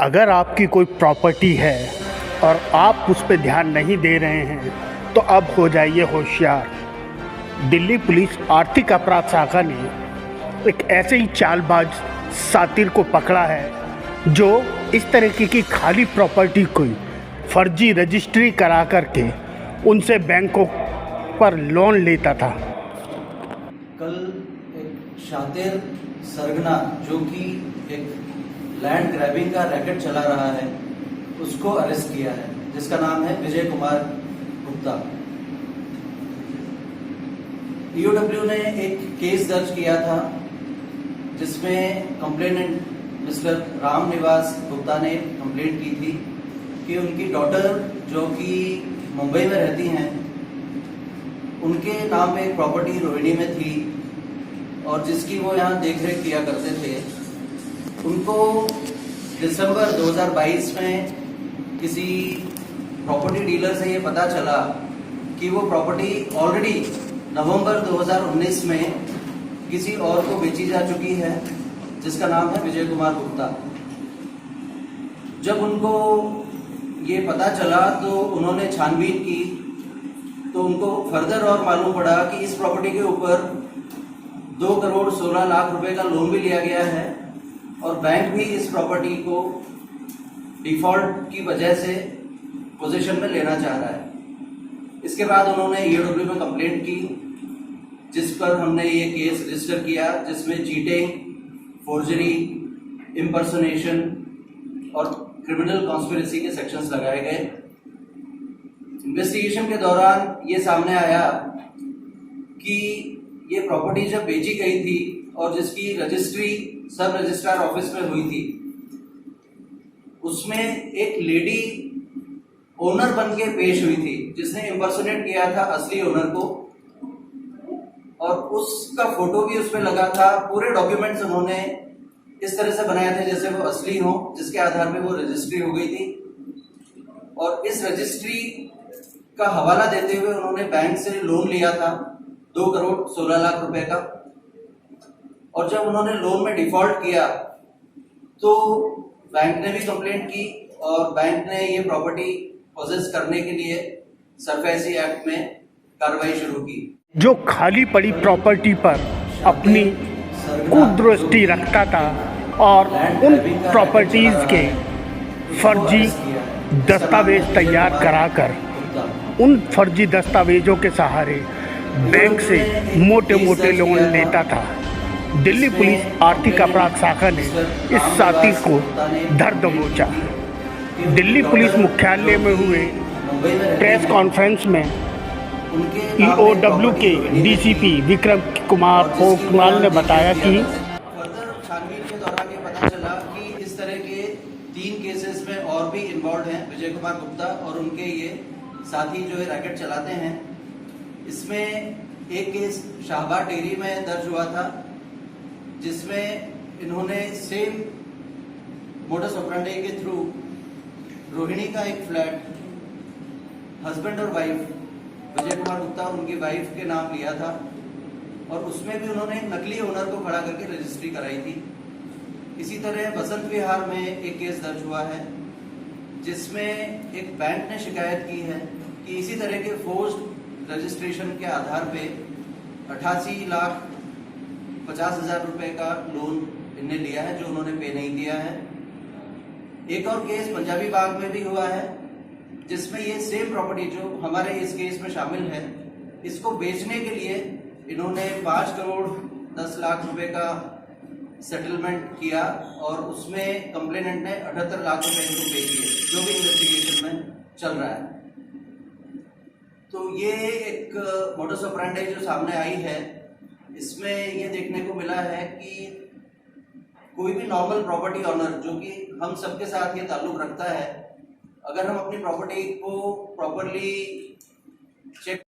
अगर आपकी कोई प्रॉपर्टी है और आप उस पर ध्यान नहीं दे रहे हैं तो अब हो जाइए होशियार। दिल्ली पुलिस आर्थिक अपराध शाखा ने एक ऐसे ही चालबाज सातिर को पकड़ा है जो इस तरीके की खाली प्रॉपर्टी को फर्जी रजिस्ट्री करा करके उनसे बैंकों पर लोन लेता था। कल एक शातिर सरगना जो कि एक लैंड ग्रैबिंग का रैकेट चला रहा है उसको अरेस्ट किया है, जिसका नाम है विजय कुमार गुप्ता। ईओडब्ल्यू ने एक केस दर्ज किया था जिसमें कंप्लेनेंट मिस्टर राम निवास गुप्ता ने कंप्लेंट की थी कि उनकी डॉटर जो कि मुंबई में रहती हैं उनके नाम पे एक प्रॉपर्टी रोहिणी में थी और जिसकी वो यहाँ देखरेख किया करते थे। उनको दिसंबर 2022 में किसी प्रॉपर्टी डीलर से ये पता चला कि वो प्रॉपर्टी ऑलरेडी नवंबर 2019 में किसी और को बेची जा चुकी है, जिसका नाम है विजय कुमार गुप्ता। जब उनको ये पता चला तो उन्होंने छानबीन की तो उनको फर्दर और मालूम पड़ा कि इस प्रॉपर्टी के ऊपर 2 करोड़ 16 लाख रुपए का लोन भी लिया गया है और बैंक भी इस प्रॉपर्टी को डिफॉल्ट की वजह से पोजीशन में लेना चाह रहा है। इसके बाद उन्होंने ईओडब्ल्यू में कंप्लेंट की, जिस पर हमने ये केस रजिस्टर किया, जिसमें चीटिंग, फोर्जरी, इम्पर्सोनेशन और क्रिमिनल कॉन्स्पिरेसी के सेक्शंस लगाए गए। इन्वेस्टिगेशन के दौरान ये सामने आया कि ये प्रॉपर्टी जब बेची गई थी और जिसकी रजिस्ट्री सब रजिस्ट्रार ऑफिस में हुई थी, उसमें एक लेडी ओनर बन के पेश हुई थी जिसने इम्पर्सोनेट किया था असली ओनर को और उसका फोटो भी उसमें लगा था। पूरे डॉक्यूमेंट्स उन्होंने इस तरह से बनाए थे जैसे वो असली हो, जिसके आधार पे वो रजिस्ट्री हो गई थी। और इस रजिस्ट्री का हवाला देते हुए उन्होंने बैंक से लोन लिया था 2 करोड़ 16 लाख रुपए का। और जब उन्होंने लोन में डिफॉल्ट किया तो बैंक ने भी कंप्लेंट की और बैंक ने ये प्रॉपर्टी पोजेस करने के लिए सरफेसी एक्ट में कार्रवाई शुरू की। जो खाली पड़ी प्रॉपर्टी पर अपनी कुदृष्टि रखता था और उन प्रॉपर्टीज के फर्जी दस्तावेज तैयार कराकर उन फर्जी दस्तावेजों के सहारे बैंक से मोटे मोटे लोन लेता था। दिल्ली पुलिस आर्थिक अपराध शाखा ने इस साथी को धर दबोचा। दिल्ली पुलिस मुख्यालय में हुए प्रेस कॉन्फ्रेंस में ईओडब्ल्यू के डीसीपी विक्रम कुमार पोखलाल ने बताया कि फर्दर छानबीन के दौरान ये पता चला कि इस तरह के 3 केसेस में और भी इन्वॉल्व हैं विजय कुमार गुप्ता और उनके ये साथी जो ये रैकेट चलाते हैं। इसमें एक केस शाहबाद डेयरी में दर्ज हुआ था जिसमें इन्होंने सेम मोडस ऑपरेंडी के थ्रू रोहिणी का एक फ्लैट हस्बैंड और वाइफ विजय कुमार गुप्ता और उनकी वाइफ के नाम लिया था और उसमें भी उन्होंने एक नकली ओनर को खड़ा करके रजिस्ट्री कराई थी। इसी तरह बसंत विहार में एक केस दर्ज हुआ है जिसमें एक बैंक ने शिकायत की है कि इसी तरह के फोर्स्ड रजिस्ट्रेशन के आधार पे 88,50,000 रुपए का लोन इन्हें लिया है जो उन्होंने पे नहीं दिया है। एक और केस पंजाबी बाग में भी हुआ है जिसमें ये सेम प्रॉपर्टी जो हमारे इस केस में शामिल है, इसको बेचने के लिए इन्होंने 5 करोड़ 10 लाख रुपए का सेटलमेंट किया और उसमें कंप्लेनेंट ने 78 लाख रुपए इनको पे किए, जो भी इन्वेस्टिगेशन में चल रहा है। तो ये एक मोडस ऑपरेंडी जो सामने आई है, इसमें ये देखने को मिला है कि कोई भी नॉर्मल प्रॉपर्टी ऑनर जो कि हम सबके साथ ये ताल्लुक रखता है, अगर हम अपनी प्रॉपर्टी को प्रॉपरली चेक